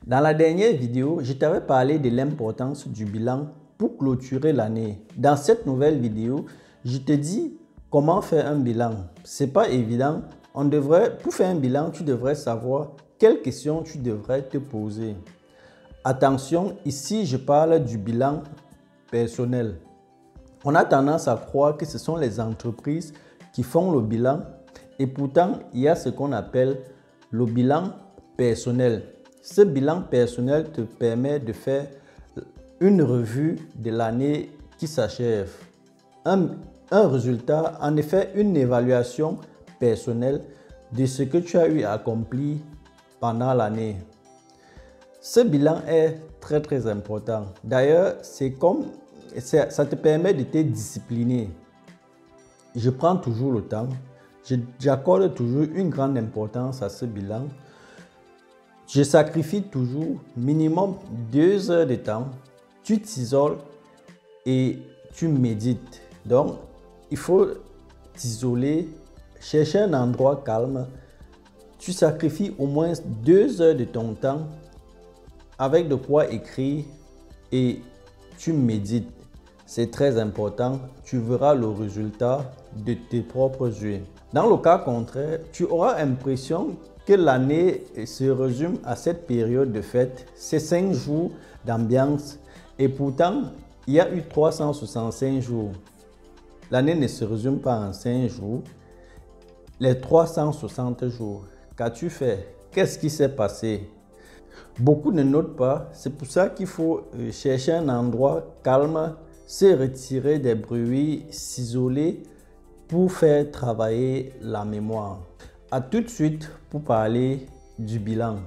Dans la dernière vidéo, je t'avais parlé de l'importance du bilan pour clôturer l'année. Dans cette nouvelle vidéo, je te dis comment faire un bilan. Ce n'est pas évident. Pour faire un bilan, tu devrais savoir quelles questions tu devrais te poser. Attention, ici je parle du bilan personnel. On a tendance à croire que ce sont les entreprises qui font le bilan et pourtant il y a ce qu'on appelle le bilan personnel. Ce bilan personnel te permet de faire une revue de l'année qui s'achève. Un résultat, en effet, une évaluation personnelle de ce que tu as eu accompli pendant l'année. Ce bilan est très important. D'ailleurs, ça te permet de te discipliner. Je prends toujours le temps. J'accorde toujours une grande importance à ce bilan. Je sacrifie toujours minimum 2 heures de temps. Tu t'isoles et tu médites. Donc, il faut t'isoler, chercher un endroit calme. Tu sacrifies au moins 2 heures de ton temps avec de quoi écrire et tu médites. C'est très important. Tu verras le résultat de tes propres yeux. Dans le cas contraire, tu auras l'impression que l'année se résume à cette période de fête. C'est 5 jours d'ambiance et pourtant, il y a eu 365 jours. L'année ne se résume pas en 5 jours. Les 360 jours, qu'as-tu fait? Qu'est-ce qui s'est passé? Beaucoup ne notent pas. C'est pour ça qu'il faut chercher un endroit calme, se retirer des bruits, s'isoler pour faire travailler la mémoire. À tout de suite pour parler du bilan.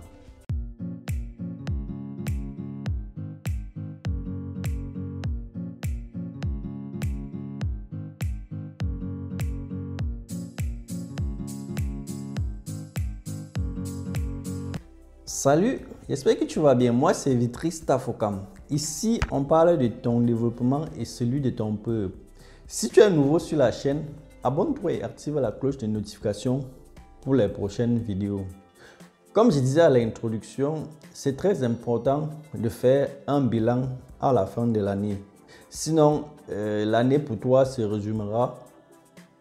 Salut, j'espère que tu vas bien. Moi, c'est Vitry Stafokam. Ici, on parle de ton développement et celui de ton peuple. Si tu es nouveau sur la chaîne, abonne-toi et active la cloche de notification pour les prochaines vidéos. Comme je disais à l'introduction, c'est très important de faire un bilan à la fin de l'année. Sinon, l'année pour toi se résumera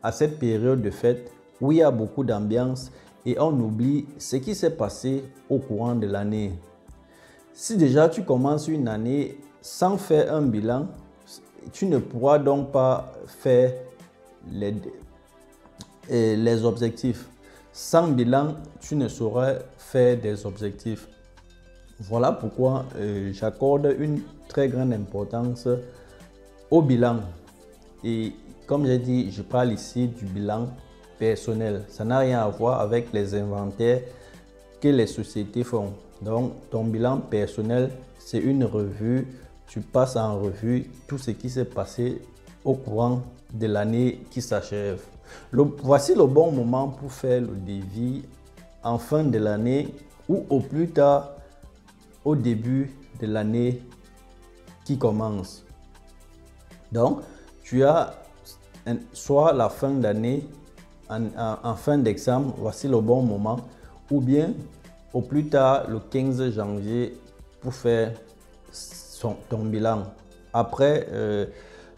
à cette période de fête où il y a beaucoup d'ambiance et on oublie ce qui s'est passé au courant de l'année. Si déjà tu commences une année sans faire un bilan, tu ne pourras donc pas faire les objectifs. Sans bilan, tu ne sauras faire des objectifs. Voilà pourquoi j'accorde une très grande importance au bilan. Et comme j'ai dit, je parle ici du bilan personnel. Ça n'a rien à voir avec les inventaires que les sociétés font. Donc, ton bilan personnel, c'est une revue. Tu passes en revue tout ce qui s'est passé au courant de l'année qui s'achève. Voici le bon moment pour faire le devis en fin de l'année ou au plus tard au début de l'année qui commence. Donc, tu as soit la fin d'année, en fin d'examen, voici le bon moment, ou bien au plus tard le 15 janvier pour faire ton bilan. Après,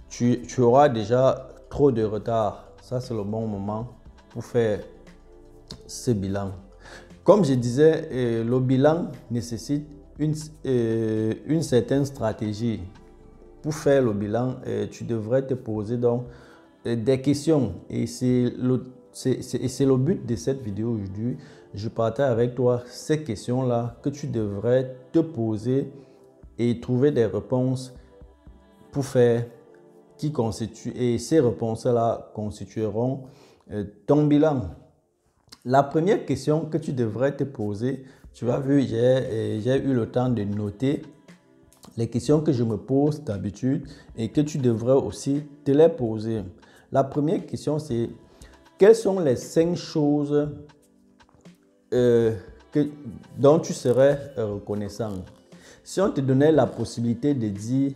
tu auras déjà trop de retard. Ça, c'est le bon moment pour faire ce bilan. Comme je disais, le bilan nécessite une certaine stratégie. Pour faire le bilan, tu devrais te poser donc des questions. Et c'est le but de cette vidéo aujourd'hui. Je partage avec toi ces questions-là que tu devrais te poser et trouver des réponses pour faire et ces réponses-là constitueront ton bilan. La première question que tu devrais te poser, tu as vu, j'ai eu le temps de noter les questions que je me pose d'habitude et que tu devrais aussi te les poser. La première question, c'est quelles sont les 5 choses dont tu serais reconnaissant? Si on te donnait la possibilité de dire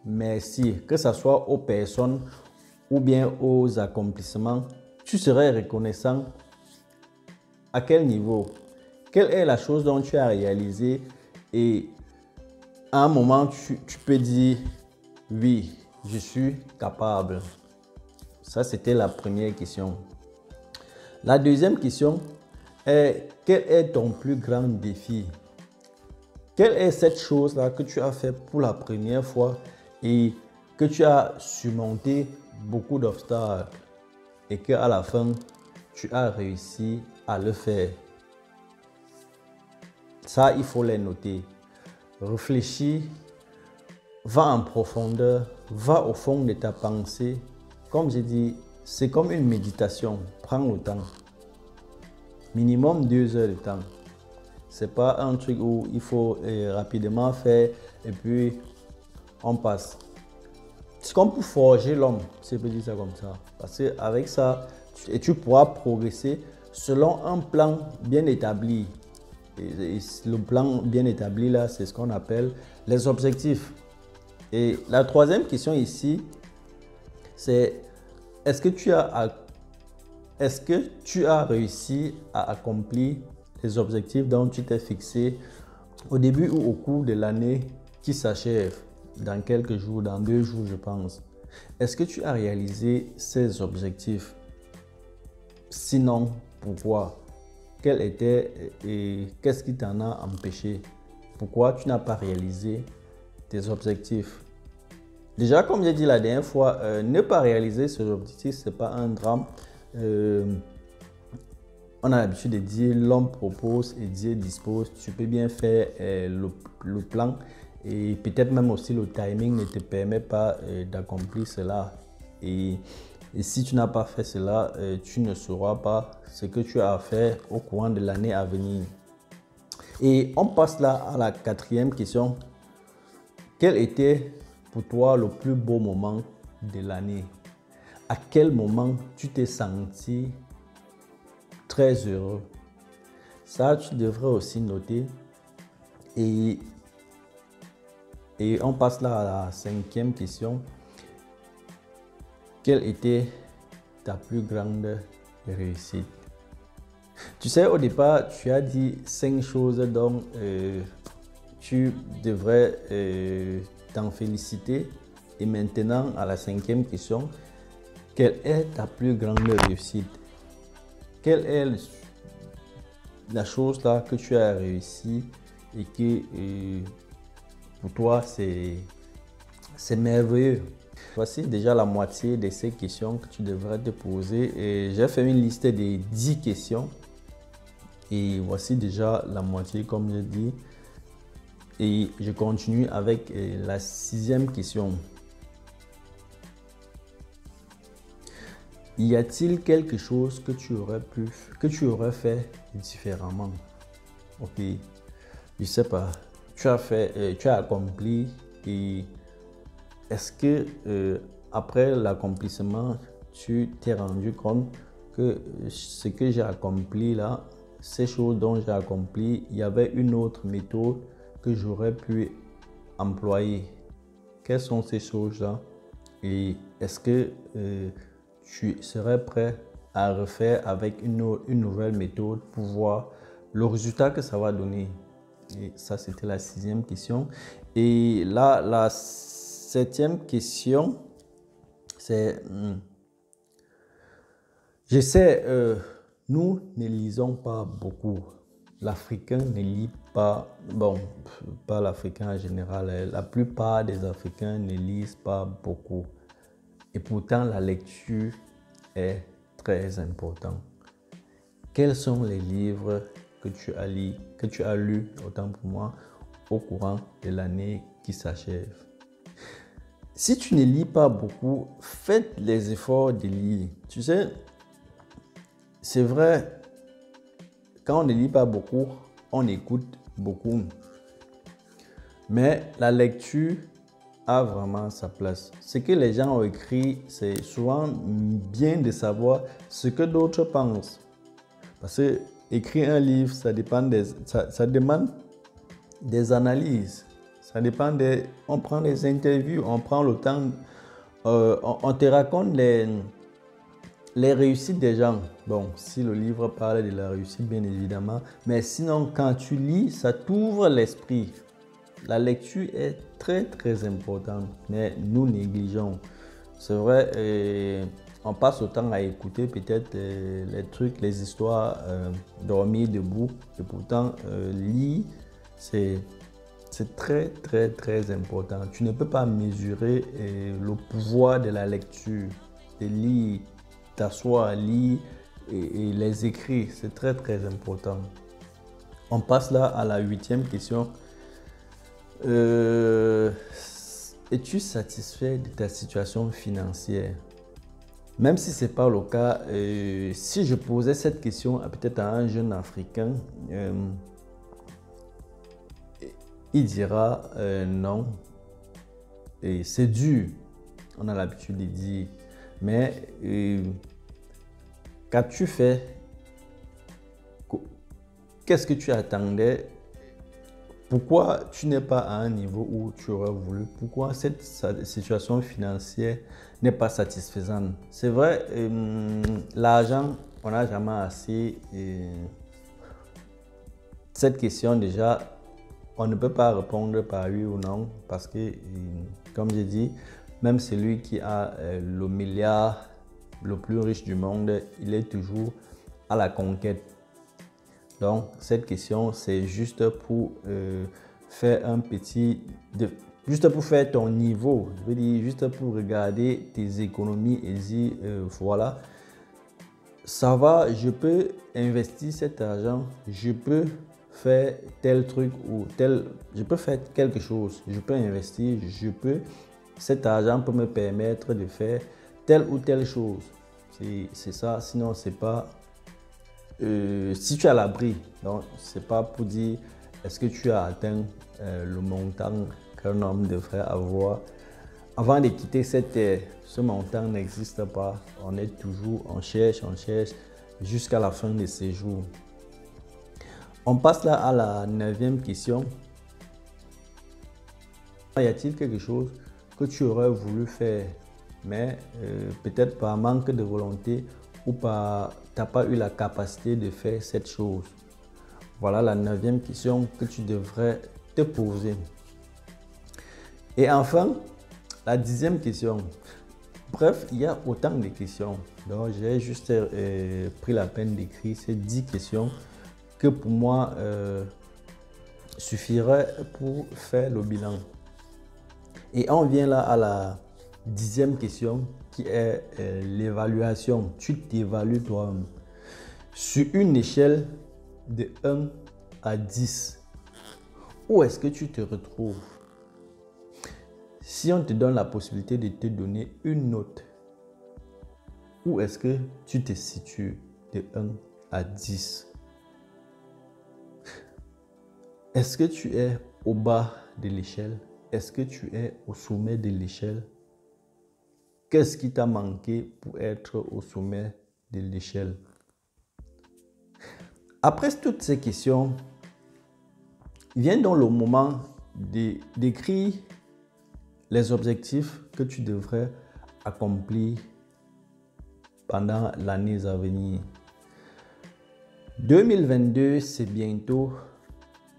merci, que ce soit aux personnes ou bien aux accomplissements, tu serais reconnaissant à quel niveau? Quelle est la chose dont tu as réalisé Et à un moment, tu peux dire, oui, je suis capable. Ça, c'était la première question. La deuxième question est, quel est ton plus grand défi? Quelle est cette chose-là que tu as fait pour la première fois et que tu as surmonté beaucoup d'obstacles et qu'à la fin, tu as réussi à le faire? Ça, il faut les noter. Réfléchis, va en profondeur, va au fond de ta pensée. Comme j'ai dit, c'est comme une méditation. Prends le temps. Minimum 2 heures de temps. C'est pas un truc où il faut rapidement faire et puis on passe. C'est comme pour forger l'homme, si je peux dire ça comme ça. Parce qu'avec ça, tu pourras progresser selon un plan bien établi. Et le plan bien établi là, c'est ce qu'on appelle les objectifs. Et la troisième question ici, c'est est-ce que tu as réussi à accomplir les objectifs dont tu t'es fixé au début ou au cours de l'année qui s'achève dans quelques jours, dans 2 jours je pense. Est-ce que tu as réalisé ces objectifs? Sinon, pourquoi? Quel était et qu'est-ce qui t'en a empêché? Pourquoi tu n'as pas réalisé tes objectifs? Déjà, comme j'ai dit la dernière fois, ne pas réaliser ces objectifs, ce n'est pas un drame. On a l'habitude de dire l'homme propose et Dieu dispose. Tu peux bien faire le plan et peut-être même aussi le timing ne te permet pas d'accomplir cela. Et si tu n'as pas fait cela, tu ne sauras pas ce que tu as à faire au courant de l'année à venir. Et on passe là à la quatrième question. Quel était pour toi le plus beau moment de l'année? À quel moment tu t'es senti très heureux? Ça, tu devrais aussi noter. Et on passe là à la cinquième question. Quelle était ta plus grande réussite? Tu sais, au départ, tu as dit 5 choses dont tu devrais t'en féliciter. Et maintenant, à la cinquième question, quelle est ta plus grande réussite? Quelle est la chose là que tu as réussi et que pour toi c'est merveilleux? Voici déjà la moitié de ces questions que tu devrais te poser. Et j'ai fait une liste des 10 questions. Et voici déjà la moitié comme j'ai dit. Et je continue avec la 6e question. Y a-t-il quelque chose que tu aurais fait différemment? Ok, je sais pas. Tu as accompli et est-ce que après l'accomplissement, tu t'es rendu compte que ce que j'ai accompli là, ces choses dont j'ai accompli, il y avait une autre méthode que j'aurais pu employer? Quelles sont ces choses-là? Et est-ce que tu serais prêt à refaire avec une nouvelle méthode pour voir le résultat que ça va donner? Et ça, c'était la 6e question. Et là, la 7e question, c'est... Je sais, nous ne lisons pas beaucoup. L'Africain ne lit pas, bon, pas l'Africain en général, la plupart des Africains ne lisent pas beaucoup. Et pourtant, la lecture est très importante. Quels sont les livres que tu as lus, autant pour moi, au courant de l'année qui s'achève? Si tu ne lis pas beaucoup, faites les efforts de lire. Tu sais, c'est vrai, quand on ne lit pas beaucoup, on écoute beaucoup. Mais la lecture a vraiment sa place. Ce que les gens ont écrit, c'est souvent bien de savoir ce que d'autres pensent. Parce que écrire un livre, ça demande des analyses. Ça dépend on prend des interviews, on prend le temps, on te raconte les réussites des gens. Bon, si le livre parle de la réussite, bien évidemment. Mais sinon, quand tu lis, ça t'ouvre l'esprit. La lecture est très, très importante. Mais nous négligeons. C'est vrai, on passe autant à écouter peut-être les trucs, les histoires, dormir debout. Et pourtant, lire, c'est très, très, très important. Tu ne peux pas mesurer le pouvoir de la lecture. De lire, t'asseoir, lire et les écrits, c'est très, très important. On passe là à la 8e question. Es-tu satisfait de ta situation financière? Même si ce n'est pas le cas, si je posais cette question peut-être à un jeune Africain, il dira non. Et c'est dur, on a l'habitude de dire. Mais qu'as-tu fait? Qu'est-ce que tu attendais? Pourquoi tu n'es pas à un niveau où tu aurais voulu? Pourquoi cette situation financière n'est pas satisfaisante? C'est vrai, l'argent, on n'a jamais assez. Cette question déjà, on ne peut pas répondre par oui ou non parce que, comme j'ai dit, même celui qui a le milliard le plus riche du monde, il est toujours à la conquête. Donc, cette question, c'est juste pour faire un petit... juste pour faire ton niveau. Je veux dire, juste pour regarder tes économies et dire, voilà, ça va, je peux investir cet argent, je peux faire tel truc ou tel... Je peux faire quelque chose, je peux investir, cet argent peut me permettre de faire telle ou telle chose. C'est ça, sinon c'est pas... si tu es à l'abri, donc c'est pas pour dire est-ce que tu as atteint le montant qu'un homme devrait avoir. Avant de quitter cette terre, ce montant n'existe pas. On est toujours, on cherche jusqu'à la fin de ses jours. On passe là à la 9e question. Y a-t-il quelque chose que tu aurais voulu faire, mais peut-être par manque de volonté ou par tu n'as pas eu la capacité de faire cette chose? Voilà la 9e question que tu devrais te poser. Et enfin, la 10e question. Bref, il y a autant de questions. Donc, j'ai juste pris la peine d'écrire ces 10 questions que pour moi suffirait pour faire le bilan. Et on vient là à la 10e question qui est l'évaluation. Tu t'évalues toi-même. Sur une échelle de 1 à 10, où est-ce que tu te retrouves? Si on te donne la possibilité de te donner une note, où est-ce que tu te situes de 1 à 10? Est-ce que tu es au bas de l'échelle? Est-ce que tu es au sommet de l'échelle? Qu'est-ce qui t'a manqué pour être au sommet de l'échelle? Après toutes ces questions, vient donc le moment d'écrire les objectifs que tu devrais accomplir pendant l'année à venir. 2022, c'est bientôt.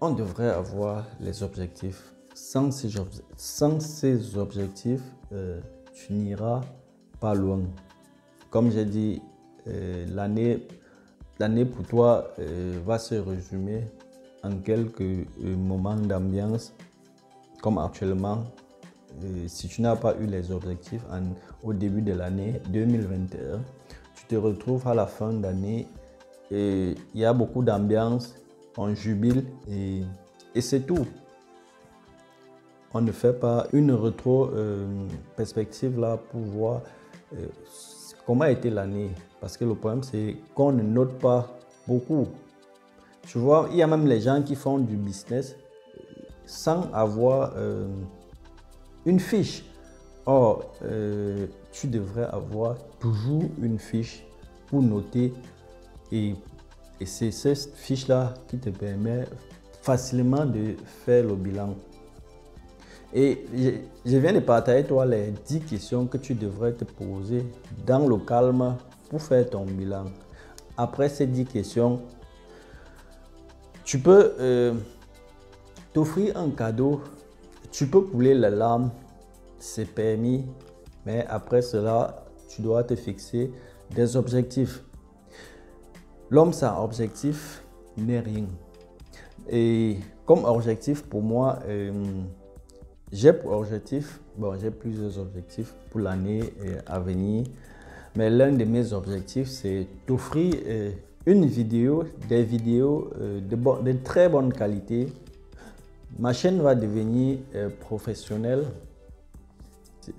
On devrait avoir les objectifs. Sans ces objectifs, tu n'iras pas loin. Comme j'ai dit, l'année pour toi va se résumer en quelques moments d'ambiance. Comme actuellement, si tu n'as pas eu les objectifs au début de l'année 2021, tu te retrouves à la fin d'année et il y a beaucoup d'ambiance, on jubile et c'est tout. On ne fait pas une rétro-perspective là pour voir comment a été l'année. Parce que le problème, c'est qu'on ne note pas beaucoup. Tu vois, il y a même les gens qui font du business sans avoir une fiche. Or, tu devrais avoir toujours une fiche pour noter et c'est cette fiche-là qui te permet facilement de faire le bilan. Et je viens de partager toi les 10 questions que tu devrais te poser dans le calme pour faire ton bilan. Après ces 10 questions, tu peux t'offrir un cadeau. Tu peux couler les larmes, c'est permis, mais après cela, tu dois te fixer des objectifs. L'homme sans objectif n'est rien. Et comme objectif pour moi, j'ai plusieurs objectifs pour l'année à venir. Mais l'un de mes objectifs, c'est d'offrir des vidéos de très bonne qualité. Ma chaîne va devenir professionnelle.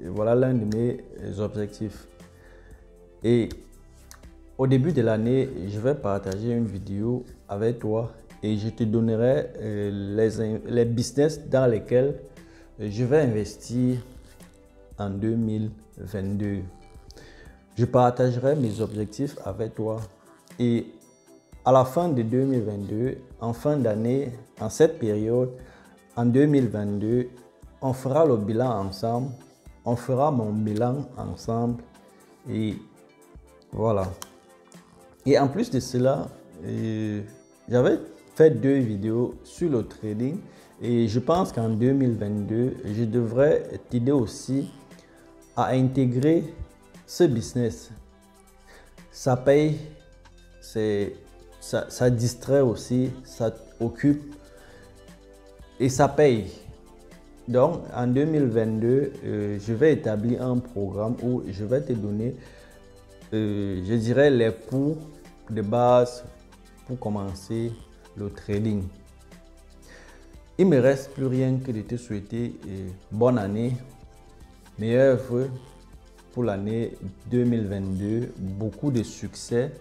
Voilà l'un de mes objectifs. Et au début de l'année, je vais partager une vidéo avec toi et je te donnerai les business dans lesquels je vais investir en 2022. Je partagerai mes objectifs avec toi et à la fin de 2022, en fin d'année, en cette période, en 2022, on fera le bilan ensemble, on fera mon bilan ensemble et voilà. Et en plus de cela, j'avais fait 2 vidéos sur le trading et je pense qu'en 2022, je devrais t'aider aussi à intégrer ce business. Ça paye, ça distrait aussi, ça occupe et ça paye. Donc en 2022, je vais établir un programme où je vais te donner, je dirais, les cours de base pour commencer le trading. Il ne me reste plus rien que de te souhaiter bonne année, meilleurs vœux pour l'année 2022, beaucoup de succès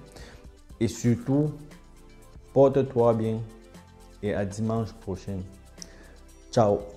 et surtout, porte-toi bien et à dimanche prochain. Ciao.